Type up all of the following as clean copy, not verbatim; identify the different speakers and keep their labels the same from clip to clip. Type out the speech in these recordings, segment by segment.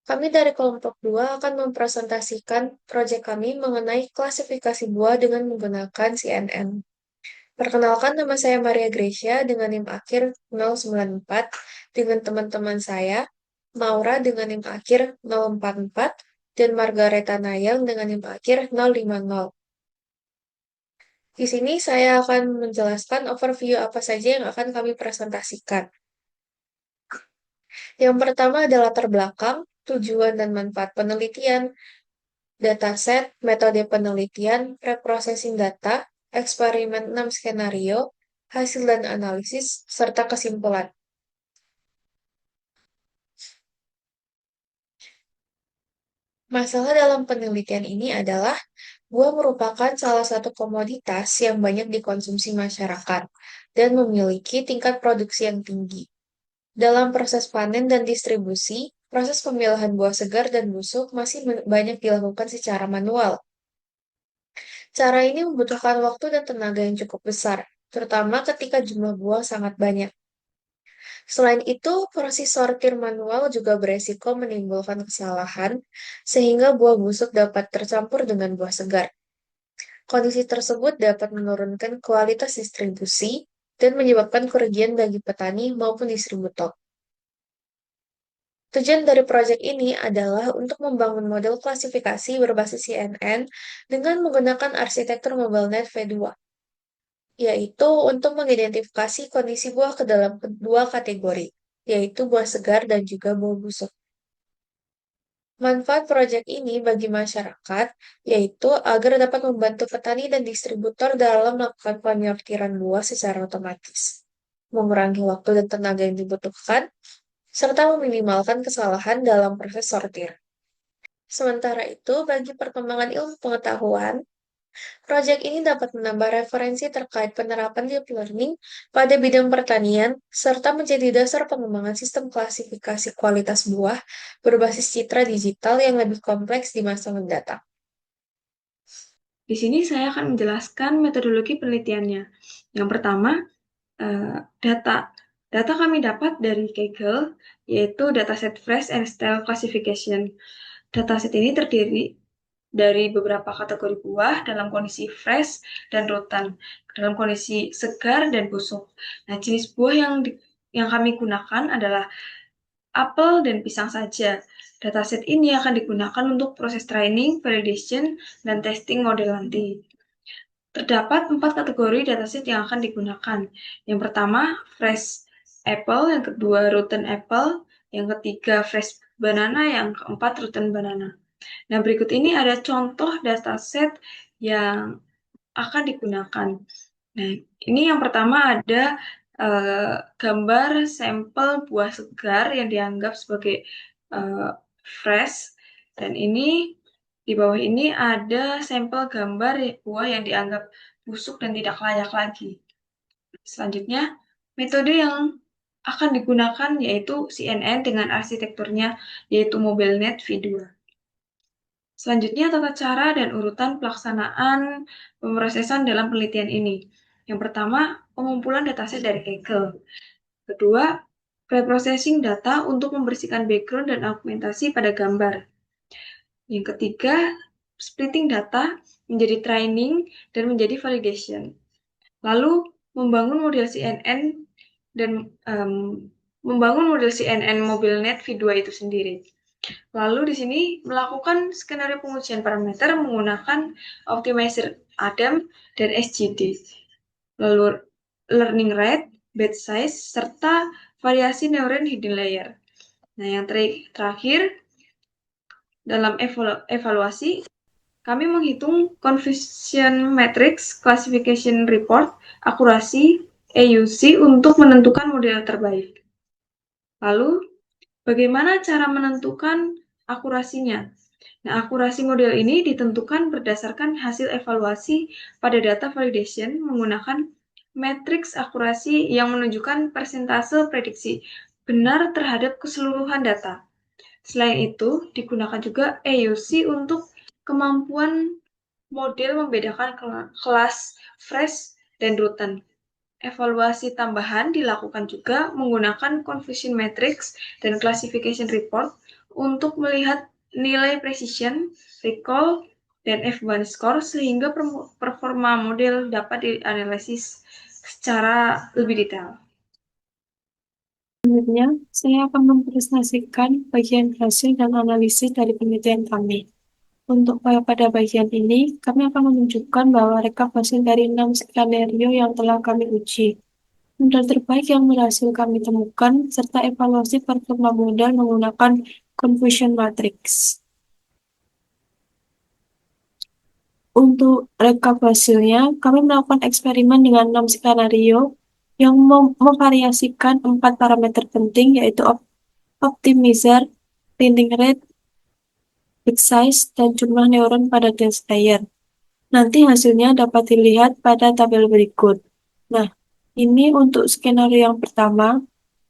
Speaker 1: Kami dari kelompok 2 akan mempresentasikan proyek kami mengenai klasifikasi buah dengan menggunakan CNN. Perkenalkan, nama saya Maria Gracia dengan NIM akhir 094, dengan teman-teman saya, Maura dengan NIM akhir 044, dan Margareta Nayang dengan NIM akhir 050. Di sini saya akan menjelaskan overview apa saja yang akan kami presentasikan. Yang pertama adalah latar belakang, tujuan dan manfaat penelitian, dataset, metode penelitian, preprocessing data, eksperimen 6 skenario, hasil dan analisis, serta kesimpulan. Masalah dalam penelitian ini adalah buah merupakan salah satu komoditas yang banyak dikonsumsi masyarakat dan memiliki tingkat produksi yang tinggi. Dalam proses panen dan distribusi, proses pemilahan buah segar dan busuk masih banyak dilakukan secara manual. Cara ini membutuhkan waktu dan tenaga yang cukup besar, terutama ketika jumlah buah sangat banyak. Selain itu, proses sortir manual juga beresiko menimbulkan kesalahan, sehingga buah busuk dapat tercampur dengan buah segar. Kondisi tersebut dapat menurunkan kualitas distribusi dan menyebabkan kerugian bagi petani maupun distributor. Tujuan dari proyek ini adalah untuk membangun model klasifikasi berbasis CNN dengan menggunakan arsitektur MobileNet V2, yaitu untuk mengidentifikasi kondisi buah ke dalam dua kategori, yaitu buah segar dan juga buah busuk. Manfaat proyek ini bagi masyarakat, yaitu agar dapat membantu petani dan distributor dalam melakukan penyortiran buah secara otomatis, mengurangi waktu dan tenaga yang dibutuhkan, serta meminimalkan kesalahan dalam proses sortir. Sementara itu, bagi perkembangan ilmu pengetahuan, proyek ini dapat menambah referensi terkait penerapan deep learning pada bidang pertanian, serta menjadi dasar pengembangan sistem klasifikasi kualitas buah berbasis citra digital yang lebih kompleks di masa mendatang.
Speaker 2: Di sini saya akan menjelaskan metodologi penelitiannya. Yang pertama, data. Data kami dapat dari Kaggle, yaitu dataset Fresh and Style Classification. Dataset ini terdiri dari beberapa kategori buah dalam kondisi fresh dan rotan, dalam kondisi segar dan busuk. Nah, jenis buah yang kami gunakan adalah apel dan pisang saja. Dataset ini akan digunakan untuk proses training, validation, dan testing model nanti. Terdapat 4 kategori dataset yang akan digunakan. Yang pertama, fresh apple, yang kedua, rotten apple, yang ketiga, fresh banana, yang keempat, rotten banana. Nah, berikut ini ada contoh dataset yang akan digunakan. Nah, ini yang pertama ada gambar sampel buah segar yang dianggap sebagai fresh, dan ini di bawah ini ada sampel gambar buah yang dianggap busuk dan tidak layak lagi. Selanjutnya, metode yang akan digunakan yaitu CNN dengan arsitekturnya yaitu MobileNet V2. Selanjutnya, tata cara dan urutan pelaksanaan pemrosesan dalam penelitian ini. Yang pertama, pengumpulan dataset dari Kaggle. Kedua, preprocessing data untuk membersihkan background dan argumentasi pada gambar. Yang ketiga, splitting data menjadi training dan menjadi validation. Lalu, membangun model CNN dan membangun model CNN MobileNet V2 itu sendiri. Lalu di sini melakukan skenario pengujian parameter menggunakan optimizer Adam dan SGD. Lalu learning rate, batch size, serta variasi neuron hidden layer. Nah, yang terakhir dalam evaluasi, kami menghitung confusion matrix, classification report, akurasi, AUC untuk menentukan model terbaik. Lalu, bagaimana cara menentukan akurasinya? Nah, akurasi model ini ditentukan berdasarkan hasil evaluasi pada data validation menggunakan matriks akurasi yang menunjukkan persentase prediksi benar terhadap keseluruhan data. Selain itu, digunakan juga AUC untuk kemampuan model membedakan kelas fresh dan rotten. Evaluasi tambahan dilakukan juga menggunakan confusion matrix dan classification report untuk melihat nilai precision, recall, dan F1 score sehingga performa model dapat dianalisis secara lebih detail.
Speaker 3: Selanjutnya, saya akan mempresentasikan bagian hasil dan analisis dari penelitian kami. Untuk pada bagian ini, kami akan menunjukkan bahwa rekap hasil dari 6 skenario yang telah kami uji. Model terbaik yang berhasil kami temukan, serta evaluasi performa model menggunakan confusion matrix. Untuk rekap hasilnya, kami melakukan eksperimen dengan 6 skenario yang memvariasikan 4 parameter penting, yaitu optimizer, learning rate, bit size, dan jumlah neuron pada test layer. Nanti hasilnya dapat dilihat pada tabel berikut. Nah, ini untuk skenario yang pertama,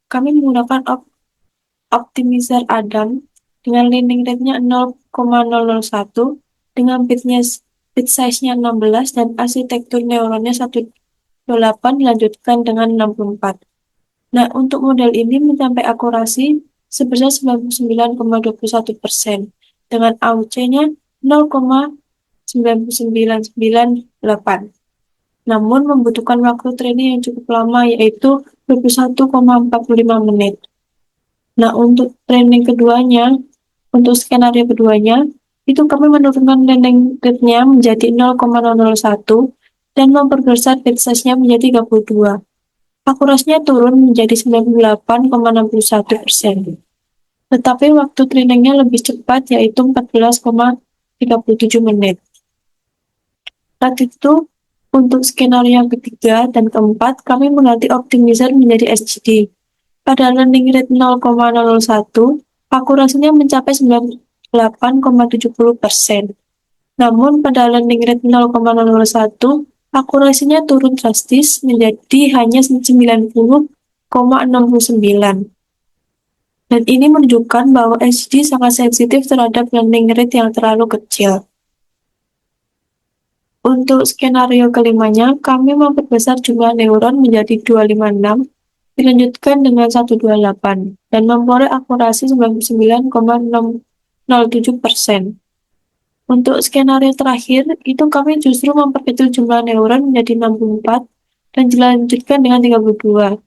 Speaker 3: kami menggunakan optimizer Adam dengan learning rate-nya 0,001, dengan bit size-nya 16, dan arsitektur neuronnya 128 dilanjutkan dengan 64. Nah, untuk model ini mencapai akurasi sebesar 99,21% dengan AUC-nya 0,9998. Namun membutuhkan waktu training yang cukup lama, yaitu 21,45 menit. Nah, untuk training keduanya, untuk skenario keduanya, itu kami menurunkan learning rate-nya menjadi 0,001 dan memperbesar bit size-nya menjadi 32. Akurasinya turun menjadi 98,61%. Tetapi waktu trainingnya lebih cepat, yaitu 14,37 menit. Saat itu, untuk skenario yang ketiga dan keempat, kami mengganti optimizer menjadi SGD. Pada learning rate 0,001, akurasinya mencapai 98,70%. Namun, pada learning rate 0,001, akurasinya turun drastis menjadi hanya 90,69. Dan ini menunjukkan bahwa SGD sangat sensitif terhadap learning rate yang terlalu kecil. Untuk skenario kelimanya, kami memperbesar jumlah neuron menjadi 256, dilanjutkan dengan 128, dan memperoleh akurasi 99,607%. Untuk skenario terakhir, itu kami justru memperkecil jumlah neuron menjadi 64, dan dilanjutkan dengan 32.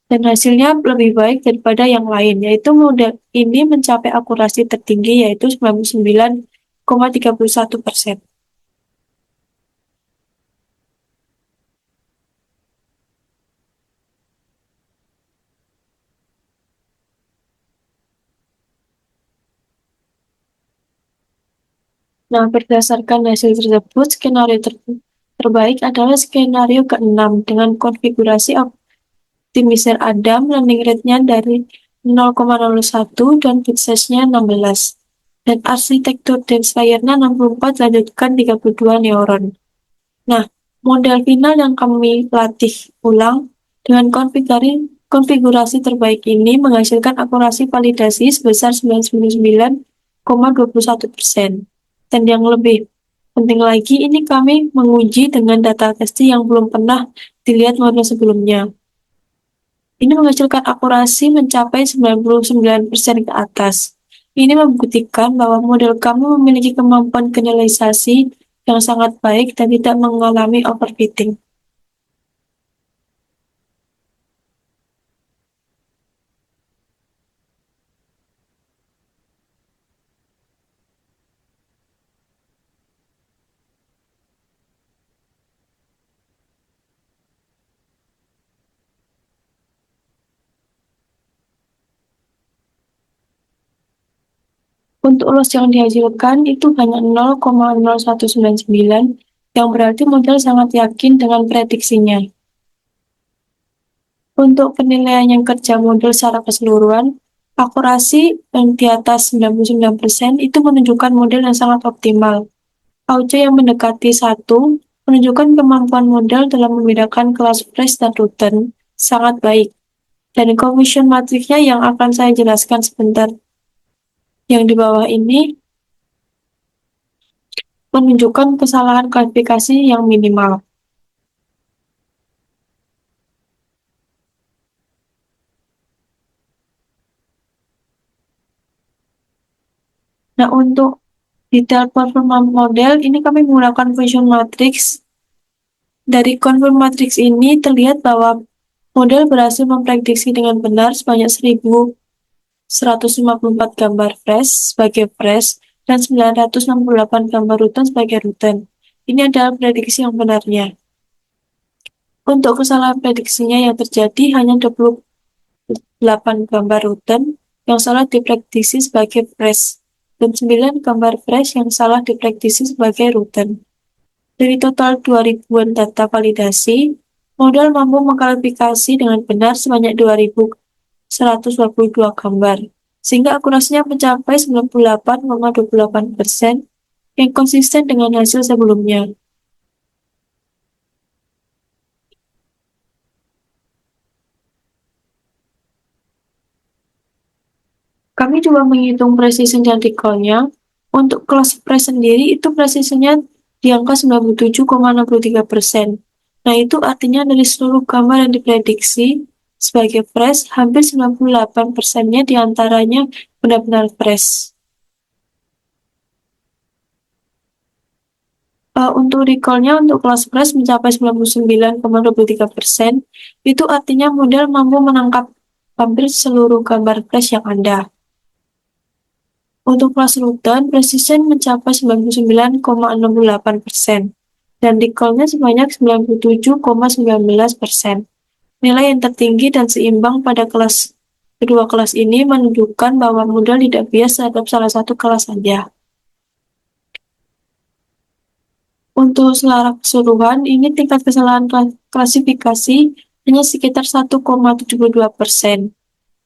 Speaker 3: Dan hasilnya lebih baik daripada yang lain, yaitu model ini mencapai akurasi tertinggi, yaitu 99,31%. Nah, berdasarkan hasil tersebut, skenario terbaik adalah skenario ke-6 dengan konfigurasi optimizer Adam, learning rate-nya dari 0,01 dan bit size-nya 16. Dan arsitektur dense layer-nya 64, lanjutkan 32 neuron. Nah, model final yang kami latih ulang dengan konfigurasi terbaik ini menghasilkan akurasi validasi sebesar 99,21%. Dan yang lebih penting lagi, ini kami menguji dengan data testing yang belum pernah dilihat model sebelumnya. Ini menghasilkan akurasi mencapai 99% ke atas. Ini membuktikan bahwa model kami memiliki kemampuan generalisasi yang sangat baik dan tidak mengalami overfitting. Untuk loss yang dihasilkan itu hanya 0,0199, yang berarti model sangat yakin dengan prediksinya. Untuk penilaian yang kerja model secara keseluruhan, akurasi yang di atas 99% itu menunjukkan model yang sangat optimal. AUC yang mendekati 1 menunjukkan kemampuan model dalam membedakan kelas fresh dan rotten sangat baik. Dan confusion matrixnya yang akan saya jelaskan sebentar, yang di bawah ini menunjukkan kesalahan klasifikasi yang minimal. Nah, untuk detail performa model, ini kami menggunakan function matrix. Dari confirm matrix ini terlihat bahwa model berhasil memprediksi dengan benar sebanyak 1.154 gambar fresh sebagai fresh dan 968 gambar rutan sebagai rutan. Ini adalah prediksi yang benarnya. Untuk kesalahan prediksinya yang terjadi hanya 28 gambar rutan yang salah diprediksi sebagai fresh dan 9 gambar fresh yang salah diprediksi sebagai rutan. Dari total 2.000-an data validasi, model mampu mengklasifikasi dengan benar sebanyak 2.122 gambar, sehingga akurasinya mencapai 98,28% yang konsisten dengan hasil sebelumnya. Kami juga menghitung precision dan recall-nya. Untuk kelas fresh sendiri, itu precision-nya di angka 97,63%. Nah, itu artinya dari seluruh gambar yang diprediksi sebagai fresh, hampir 98%-nya diantaranya benar-benar fresh. Untuk recall-nya untuk kelas fresh mencapai 99,23%, itu artinya model mampu menangkap hampir seluruh gambar fresh yang ada. Untuk kelas rutan, precision mencapai 99,68%, dan recall-nya sebanyak 97,19%. Nilai yang tertinggi dan seimbang pada kedua kelas ini menunjukkan bahwa model tidak bias terhadap salah satu kelas saja. Untuk secara keseluruhan, ini tingkat kesalahan klasifikasi hanya sekitar 1,72%.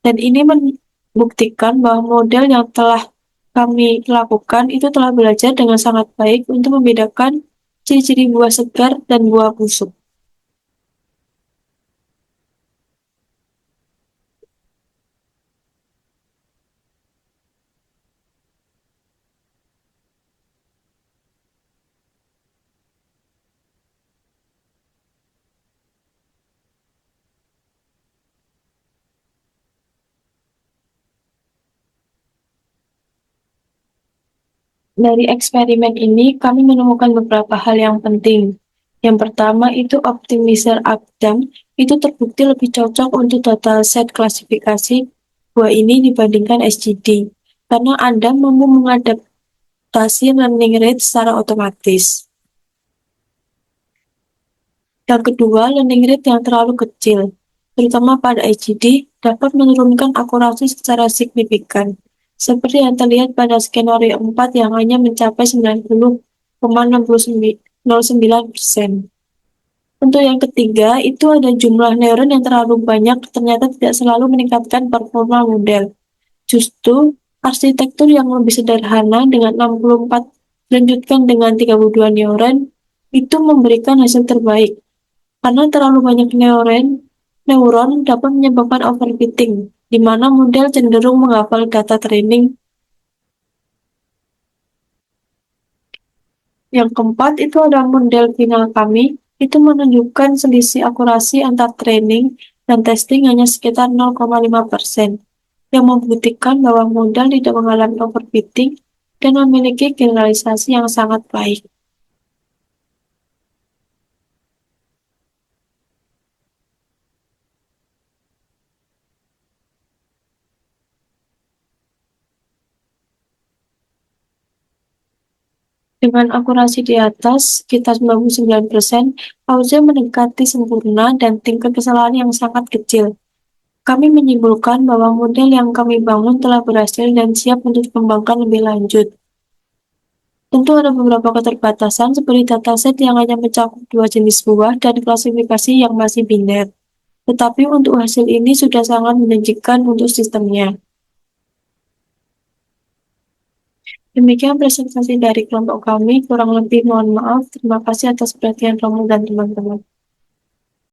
Speaker 3: Dan ini membuktikan bahwa model yang telah kami lakukan itu telah belajar dengan sangat baik untuk membedakan ciri-ciri buah segar dan buah busuk. Dari eksperimen ini, kami menemukan beberapa hal yang penting. Yang pertama itu optimizer Agdam itu terbukti lebih cocok untuk total set klasifikasi buah ini dibandingkan SGD, karena Anda mampu mengadaptasi learning rate secara otomatis. Yang kedua, learning rate yang terlalu kecil, terutama pada SGD, dapat menurunkan akurasi secara signifikan, seperti yang terlihat pada skenario 4 yang hanya mencapai 90,09%. Untuk yang ketiga, itu ada jumlah neuron yang terlalu banyak ternyata tidak selalu meningkatkan performa model. Justru, arsitektur yang lebih sederhana dengan 64 dilanjutkan dengan 32 neuron itu memberikan hasil terbaik. Karena terlalu banyak neuron dapat menyebabkan overfitting, di mana model cenderung menghafal data training. Yang keempat itu ada model final kami, itu menunjukkan selisih akurasi antar training dan testing hanya sekitar 0,5%, yang membuktikan bahwa model tidak mengalami overfitting dan memiliki generalisasi yang sangat baik. Dengan akurasi di atas sekitar 99%, Auza mendekati sempurna dan tingkat kesalahan yang sangat kecil. Kami menyimpulkan bahwa model yang kami bangun telah berhasil dan siap untuk dikembangkan lebih lanjut. Tentu ada beberapa keterbatasan seperti dataset yang hanya mencakup 2 jenis buah dan klasifikasi yang masih biner. Tetapi untuk hasil ini sudah sangat menjanjikan untuk sistemnya. Demikian presentasi dari kelompok kami, kurang lebih mohon maaf. Terima kasih atas perhatian kamu dan teman-teman.